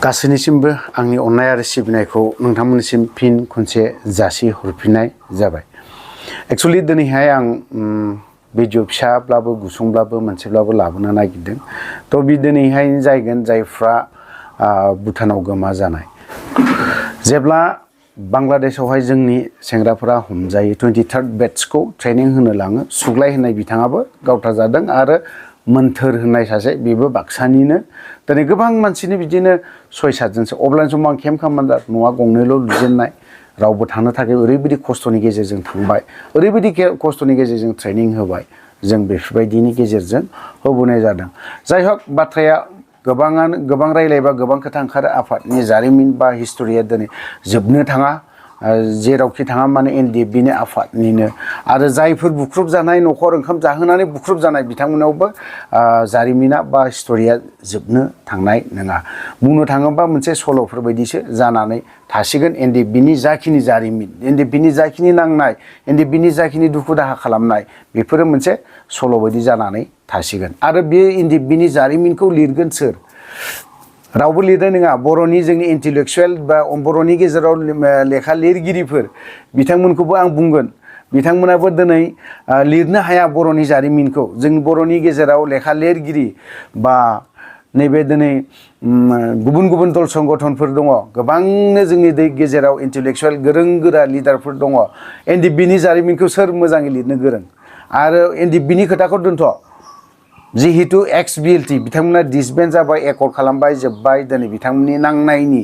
गासैनिसिमबो आंनि अननाय आरो सिबिनायखौ नोंथांमोननिसिम फिन खनसे जासि हरफिननाय जाबाय। एक्चुअली दिनैहाय आं भिडिअ फिसाब्लाबो गुसुंब्लाबो मोनसेब्लाबो लाबोनो नागिरदों। थ' बे दिनैहाय जायगोन जायफ्रा भुटानाव गोमा जानाय। जेब्ला बांलादेशआवहाय जोंनि सेंग्राफोरा हमजायो 23rd बेट्सखौ ट्रेनिं होनो लाङो। सुग्लाय होननाय बिथाङाबो गावथार जादों आरो मोन्थोर होननाय सासे बेबो बाक्सानिनो। दिनै गोबां मानसिनि बिदिनो 6-7 जनसो अब्लानि समाव आं केम्प कमान्डार न'आ गंनैल' लुजेननाय। रावबो थांनो थाखाय ओरैबायदि खस्थ'नि गेजेरजों थांबाय, ओरैबायदि खस्थ'नि गेजेरजों ट्रेनिं होबाय। जों बेफोरबायदिनि गेजेरजों होबोनाय जादों। जाय हक बाथ्राया गोबां रायलायबा गोबां खोथा ओंखारो। आफादनि जारिमिन बा हिस्ट'रिया दिनै जोबनो थाङा। जेरावखि थाङा माने ndfbनि आफादनिनो आरो जायफोर बुख्रुब जानाय न'खर ओंखाम जाहोनानै बुख्रुब जानाय बिथांमोनावबो जारिमिना बा हिस्ट'रिया जोबनो थांनाय नङा। बुंनो थाङोबा मोनसे सल'फोर बायदिसो जानानै थासिगोन। ndfbनि जाखिनि जारिमिन, ndfbनि जाखिनि नांनाय, ndfबनि जाखिनि दुखु दाहा खालामनाय बेफोरो मोनसे सल' बायदि जानानै थासिगोन। आरो बे ndfबनि जारिमिनखौ लिरगोन सोर? रावबो लिरनाय नङा। बर'नि जोंनि इन्टेलेक्सुवेल बा बर'नि गेजेराव लेखा लिरगिरिफोर बिथांमोनखौबो आं बुंगोन। बिथांमोनाबो दिनै लिरनो हाया बर'नि जारिमिनखौ। जों बर'नि गेजेराव लेखा लिरगिरि बा नैबे दिनै गुबुन दल संगठनफोर दङ। गोबांनो जोंनि गेजेराव इन्टेलेक्सुवेल गोरों गोरा लिडारफोर दङ। ndfबनि जारिमिनखौ सोर मोजाङै लिरनो गोरों? आरो ndfबनि खोथाखौ दोनथ'। जिहेतु एक्स-BLT बिथांमोना डिसबेन्ड जाबाय, एकर्ड खालामबाय, जोब्बाय। दिनै बिथांमोननि नांनायनि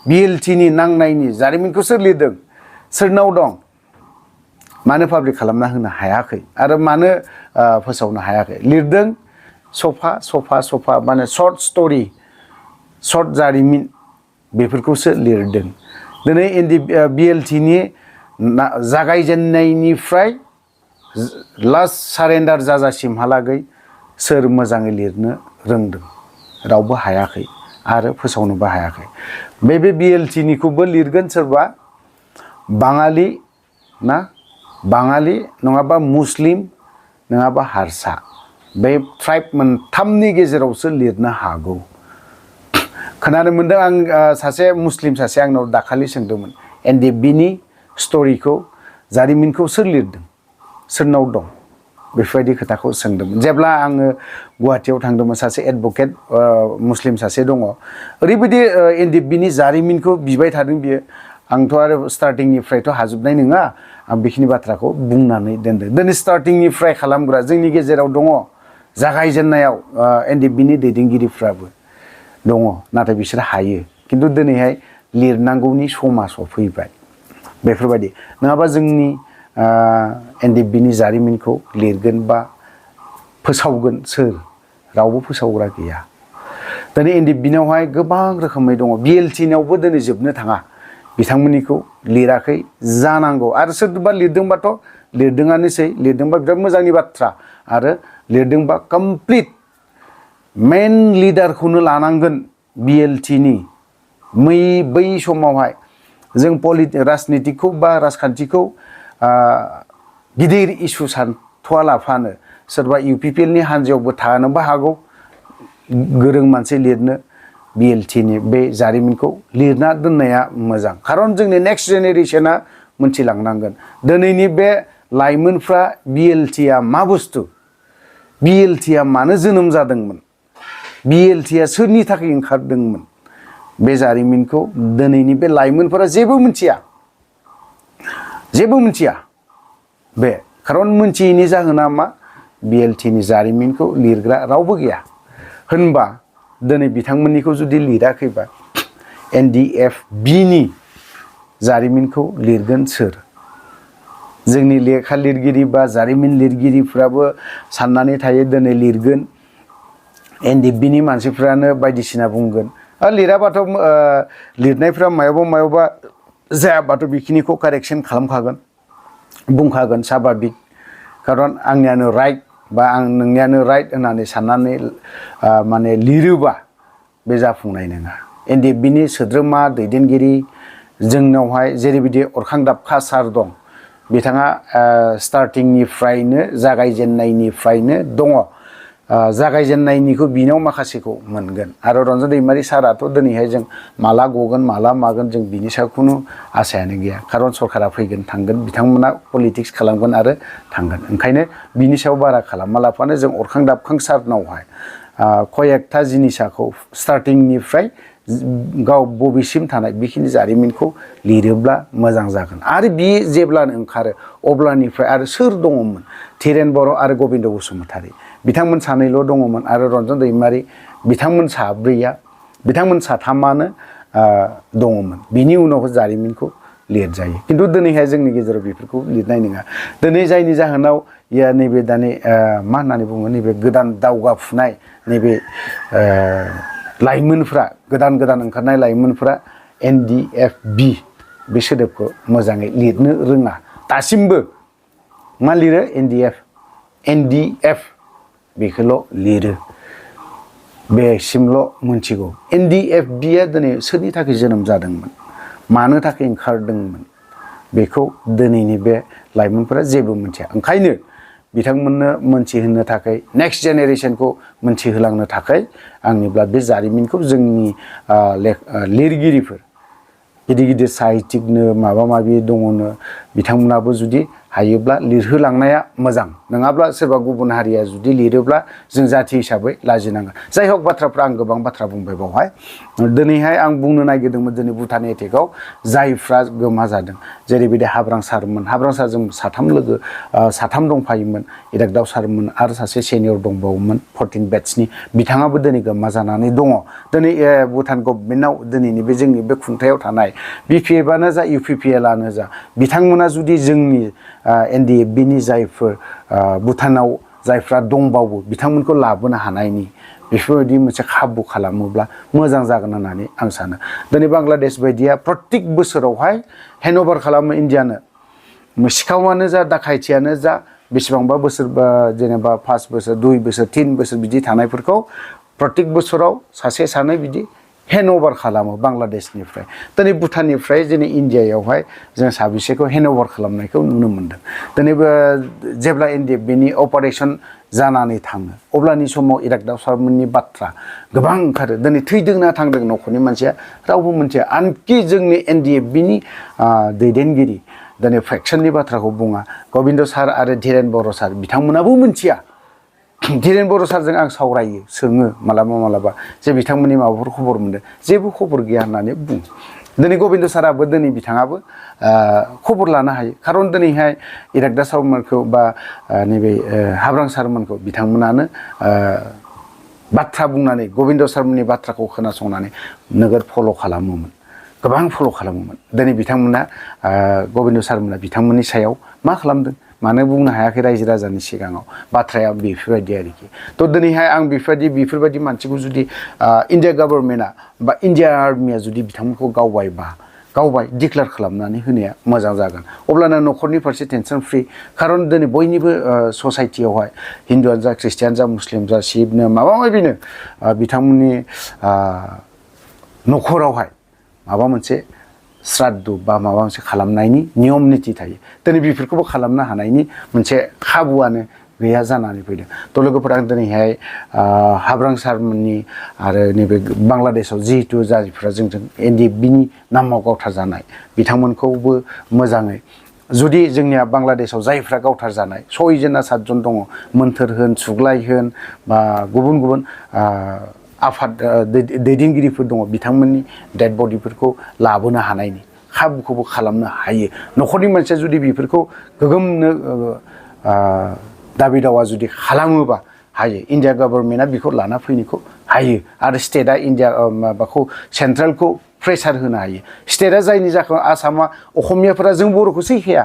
BLTनि नांनायनि जारिमिनखौ सोर लिरदों? सोरनाव दं? मानो पाब्लिक खालामना होनो हायाखै आरो मानो फोसावनो हायाखै? लिरदों सफा माने सर्ट स्ट'रि, सर्ट जारिमिन बेफोरखौसो लिरदों। दिनै BLTनि जागायजेननायनिफ्राय लास्ट सारेन्डार जाजासिमहालागै सोर मोजाङै लिरनो रोंदों? रावबो हायाखै आरो फोसावनोबो हायाखै। बे BLTनिखौबो लिरगोन सोरबा बाङालि ना, बाङालि नङाबा मुस्लिम नङाबा हारसा। बे ट्राइब मोनथामनि गेजेरावसो लिरनो हागौ। खोनानो मोन्दों आं सासे मुस्लिम सासे आंनाव दाखालि सोंदोंमोन ndfबनि स्ट'रिखौ, जारिमिनखौ सोर लिरदों? सोरनाव दं? बेफोरबायदि खोथाखौ सोंदोंमोन। जेब्ला आङो गुवाहाटियाव थांदोंमोन, सासे एडभकेट मुस्लिम सासे दङ। ओरैबायदि ndfबनि जारिमिनखौ बिबाय थादों बियो। आंथ' आरो स्टार्टिंनिफ्रायथ' हाजोबनाय नङा। आं बेखिनि बाथ्राखौ बुंनानै दोनदों। दिनै स्टार्टिंनिफ्राय खालामग्रा जोंनि गेजेराव दङ। जागायजेननायाव ndfबनि दैदेनगिरिफ्राबो दङ, नाथाय बिसोर हायो। खिन्थु दिनैहाय लिरनांगौनि समा सफैबाय। बेफोरबायदि नङाबा जोंनि ndfबनि जारिमिनखौ लिरगोन बा फोसावगोन सोर? रावबो फोसावग्रा गैया। दिनै ndfबनावहाय गोबां रोखोमै दङ। BLTनावबो दिनै जोबनो थाङा। बिथांमोननिखौ लिराखै जानांगौ। आरो सोरबा लिरदोंबाथ' लिरदोंआनोसै। लिरदोंबा बिराद मोजांनि बाथ्रा। आरो लिरदोंबा कमप्लिट मेन लिडारखौनो लानांगोन BLTनि। बै समावहाय जों राजनितिकखौ बा राजखान्थिखौ गिदिर इसु सानथ'वालाफानो सोरबा UPPLनि हान्जायावबो थानोबो हागौ गोरों मानसि लिरनो। BLTनि बे जारिमिनखौ लिरना दोननाया मोजां। खारन जोंनि नेक्स्ट जेनेरेसना मोनथिलांनांगोन। दिनैनि बे लाइमोनफ्रा BLTआ मा बुस्थु, BLTआ मानो जोनोम जादोंमोन, BLTआ सोरनि थाखाय ओंखारदोंमोन, बे जारिमिनखौ दिनैनि बे लाइमोनफोरा जेबो मिथिया। बे खारन मोनथियैनि जाहोना मा? BLTनि जारिमिनखौ लिरग्रा रावबो गैया। होनबा दिनै बिथांमोननिखौ जुदि लिराखैबा ndfbनि जारिमिनखौ लिरगोन सोर? जोंनि लेखा लिरगिरि बा जारिमिन लिरगिरिफ्राबो साननानै थायो दिनै लिरगोन। ndfबनि मानसिफ्रानो बायदिसिना बुंगोन। लिराबाथ' लिरनायफ्रा मायावबा जायाबाथ' बेखिनिखौ कारेक्सन खालामखागोन, बुंखागोन साभाबिक। खारन आंनियानो राइट बा नोंनियानो राइट होननानै साननानै माने लिरोबा बे जाफुंनाय नङा। ndfबनि सोद्रोमा दैदेनगिरि जोंनावहाय जेरैबायदि अरखां दाबखा सार दं, बिथाङा स्टार्टिंनिफ्रायनो जागायजेननायनिफ्रायनो दङ। जागायजेननायनिखौ बिनाव माखासेखौ मोनगोन आरो रन्जन दैमारि साराथ' दिनैहाय जों माला गगोन माला मागोन जों बिनि सायाव खुनु आसायानो गैया खारन सरकारा फैगोन थांगोन बिथांमोना पलिटिक्स खालामगोन आरो थांगोन ओंखायनो बिनि सायाव बारा खालामालाफानो जों अरखां दाबखां सारनावहाय कयेकथा जिनिसखौ स्टार्टिंनिफ्राय गाव बबेसिम थानाय बेखिनि जारिमिनखौ लिरोब्ला मोजां जागोन आरो बि जेब्लानो ओंखारो अब्लानिफ्राय आरो सोर दङमोन धीरेन बर' आरो गबिन्द बसुमतारी बिथांमोन सानैल' दङमोन आरो रन्जन दैमारि बिथांमोन साब्रैया बिथांमोन साथामानो दङमोन बिनि उनाव जारिमिनखौ लिरजायो खिन्थु दिनैहाय जोंनि गेजेराव बेफोरखौ लिरनाय नङा दिनै जायनि जाहोनाव नैबे दानि मा होननानै बुङो नैबे गोदान दावगाफुनाय नैबे लाइमोनफ्रा गोदान गोदान ओंखारनाय लाइमोनफ्रा ndfb बे सोदोबखौ मोजाङै लिरनो रोङा दासिमबो मा लिरो ndf बेखौल' लिरो बेसिमल' मोनथिगौ ndfbआ दिनै सोरनि थाखाय जोनोम जादोंमोन मानो थाखाय ओंखारदोंमोन बेखौ दिनैनि बे लाइमोनफोरा जेबो मिथिया ओंखायनो बिथांमोननो मोनथिहोनो थाखाय नेक्स्ट जेनेरेसनखौ मोनथिहोलांनो थाखाय आंनिब्ला बे जारिमिनखौ जोंनि लिरगिरिफोर गिदिर गिदिर साहित्यिकनो माबा माबि दङनो बिथांमोनाबो जुदि हायोब्ला लिरहोलांनाया मोजां नङाब्ला सोरबा गुबुन हारिया जुदि लिरोब्ला जों जाथि हिसाबै लाजिनांगोन जाय हक बाथ्राफ्रा आं गोबां बाथ्रा बुंबाय बावहाय दिनैहाय आं बुंनो नागिरदोंमोन दिनै भुटान एटेकआव जायफ्रा गोमा जादों जेरैबायदि हाब्रां सारमोन हाब्रां सारजों साथाम दंफायोमोन इरागदाव सारमोन आरो सासे सेनियर दंबावोमोन 14 बेट्सनि बिथाङाबो दिनै गोमा जानानै दङ दिनै भुटान गभर्नमेन्टआव दिनैनि बे जोंनि बे खुंथायाव थानाय बिपिएफआनो जा इउपिपिएलआनो जा बिथांमोना जुदि जोंनि ndfbनि जायफोर भुटानाव जायफ्रा दंबावो बिथांमोनखौ लाबोनो हानायनि बेफोरबायदि मोनसे खाबु खालामोब्ला मोजां जागोन होननानै आं सानो दिनै बांलादेश बायदिया प्रत्येक बोसोरावहाय हेन्डअभार खालामो इन्डियानो सिखावानो जा दाखायथियानो जा बेसेबांबा बोसोर जेनेबा 5 बोसोर 2 बोसोर 3 बोसोर बिदि थानायफोरखौ प्रत्येक बोसोराव सासे सानै बिदि हेन्डअभार खालामो बांलादेशनिफ्राय दिनै भुटाननिफ्राय दिनै इन्डियायावहाय जों साबेसेखौ हेन्डअभार खालामनायखौ नुनो मोन्दों दिनै जेब्ला ndfbनि अपारेशन जानानै थाङो अब्लानि समाव इरागदाव सारमोननि बाथ्रा गोबां ओंखारो दिनै थैदोंना थांदों न'खरनि मानसिया रावबो मिथिया आनखि जोंनि ndfbनि दैदेनगिरि दिनै फ्रेक्सननि बाथ्राखौ बुङा गबिन्द सार आरो धीरेन बर' सार बिथांमोनाबो मिथिया धीरेन बर' सारजों आं सावरायो सोङो मालाबा जे बिथांमोननि माबाफोर खबर मोनदों जेबो खबर गैया होननानै बुङो दिनै गबिन्द साराबो दिनै बिथाङाबो खबर लानो हायो खारन दिनैहाय इरागदाव सारमोनखौ बा नैबे हाब्रां सारमोनखौ बिथांमोनानो बाथ्रा बुंनानै गबिन्द सारमोननि बाथ्राखौ खोनासंनानै नोगोर फल' खालामोमोन गोबां फल' खालामोमोन दिनै बिथांमोना गबिन्द सारमोना बिथांमोननि सायाव मा खालामदों मानो बुंनो हायाखै रायजो राजानि सिगाङाव बाथ्राया बेफोरबायदि आरोखि थ' दिनैहाय आं बेफोरबायदि मानसिखौ जुदि इन्डिया गभर्नमेन्टआ बा इन्डिया आर्मिया जुदि बिथांमोनखौ गावबाय डिक्लेयार खालामनानै होनाया मोजां जागोन अब्लाना न'खरनि फारसे टेनसन फ्रि खारन दिनै बयनिबो ससाइटियावहाय हिन्दुआनो जा ख्रिस्टियान जा मुस्लिम जा शिबनो माबा माबिनो बिथांमोननि न'खरावहाय माबा मोनसे श्राद्ध बा माबा मोनसे खालामनायनि नियम निति थायो दिनै बेफोरखौबो खालामनो हानायनि मोनसे खाबुआनो गैया जानानै फैदों थ' लोगोफोरा आं दिनैहाय हाब्रां सारमोननि आरो नैबे बांलादेशआव जिहेतु जायफ्रा जोंजों ndfbनि नामाव गावथार जानाय बिथांमोनखौबो मोजाङै जुदि जोंनिया बांलादेशआव जायफ्रा गावथार जानाय 6 जन ना 7 जन दङ मोन्थोर होन सुग्लाय होन बा गुबुन आफाद दैदेनगिरिफोर दङ बिथांमोननि डेड बडिफोरखौ लाबोनो हानायनि खाबुखौबो खालामनो हायो न'खरनि मानसिया जुदि बेफोरखौ गोगोमनो दाबि दावा जुदि खालामोबा हायो इन्डिया गभर्नमेन्टआ बेखौ लाना फैनायखौ हायो आरो स्टेटआ इन्डिया माबाखौ सेन्ट्रेलखौ प्रेसार होनो हायो स्टेटआ जायनि जाहोनाव आसामा असमियाफोरा जों बर'खौ सैखाया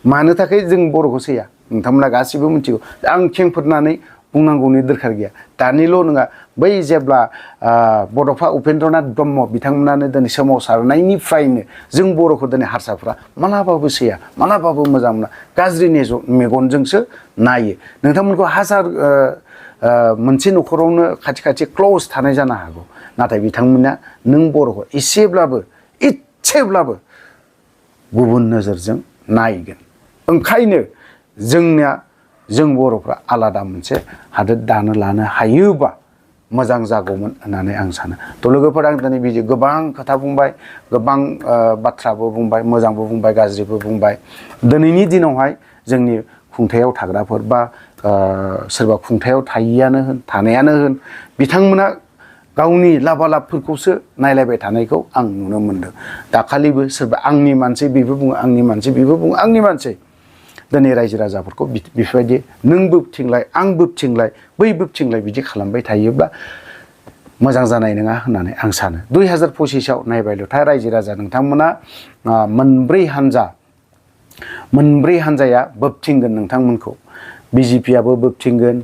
मानो थाखाय जों बर'खौ सैया नोंथांमोना गासिबो मिथिगौ आं खेंफोरनानै बुंनांगौनि दरखार गैया दानिल' नङा बै जेब्ला बड'फा उपेन्द्रनाथ ब्रह्म बिथांमोनानो दिनै सोमावसारनायनिफ्रायनो जों बर'खौ दिनै हारसाफ्रा मालाबाबो सैया मालाबाबो मोजां मोना गाज्रि मेगनजोंसो नायो नोंथांमोनखौ हाजार मोनसे न'खरावनो खाथि क्ल'ज थानाय जानो हागौ नाथाय बिथांमोना नों बर'खौ इसेब्लाबो गुबुन नोजोरजों नायगोन ओंखायनो जोंनिया जों बर'फ्रा आलादा मोनसे हादोर दानो लानो हायोबा मोजां जागौमोन होननानै आं सानो। थ' लोगोफोर आं दिनै बिदि गोबां खोथा बुंबाय, गोबां बाथ्राबो बुंबाय, मोजांबो बुंबाय, गाज्रिबो बुंबाय। दिनैनि दिनावहाय जोंनि खुंथायाव थाग्राफोर बा सोरबा खुंथायाव थायैयानो होन थानायानो होन बिथांमोना गावनि लाबा लाबफोरखौसो नायलायबाय थानायखौ आं नुनो मोनदों। दाखालिबो सोरबा आंनि मानसि बेबो बुङो, आंनि मानसि बेबो बुङो, आंनि मानसि। दिनै रायजो राजाफोरखौ बेफोरबायदि नों बोबथिंलाय आं बोबथिंलाय बै बोबथिंलाय बिदि खालामबाय थायोब्ला मोजां जानाय नङा होननानै आं सानो। 2025आव नायबायल'थाय रायजो राजा नोंथांमोना मोनब्रै हानजाया बोबथिंगोन नोंथांमोनखौ। BJPआबो बोबथिंगोन,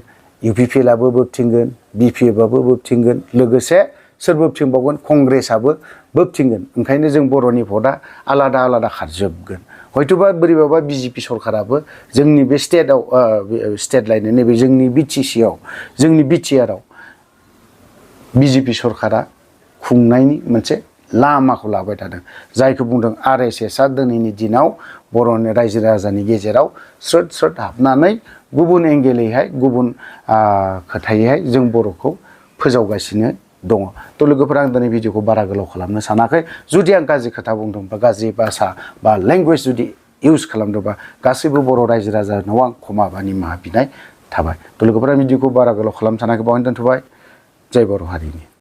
UPPLआबो बोबथिंगोन, BPFआबो बोबथिंगोन, लोगोसे सोर बोबथिंबावगोन कंग्रेसआबो बोबथिंगोन। ओंखायनो जों बर'नि भटआ आलादा आलादा खारजोबगोन। हयथ'बा बोरैबाबा BJP सरकाराबो जोंनि बे स्टेट लायनो नैबे जोंनि BTCआव जोंनि BTRआव BJP सरकारा खुंनायनि मोनसे लामाखौ लाबाय थादों। जायखौ बुंदों RSSआ दिनैनि दिनाव बर'नि रायजो राजानि गेजेराव स्रोद स्रोद हाबनानै गुबुन एंगेलैहाय गुबुन खोथायैहाय जों बर'खौ फोजावगासिनो दङ। थ' लोगोफोरा आं दिनै भिडिअखौ बारा गोलाव खालामनो सानाखै। जुदि आं गाज्रि खोथा बुंदों बा गाज्रि भाषा बा लेंगुवेज जुदि इउस खालामदोंबा गासैबो बर' रायजो राजानाव आं क्षमा बा निमाहा बिनाय थाबाय। थ' लोगोफोरा भिडिअखौ बारा गोलाव खालामनो सानाखै, बावनो दोनथ'बाय। जय बर' हारिनि।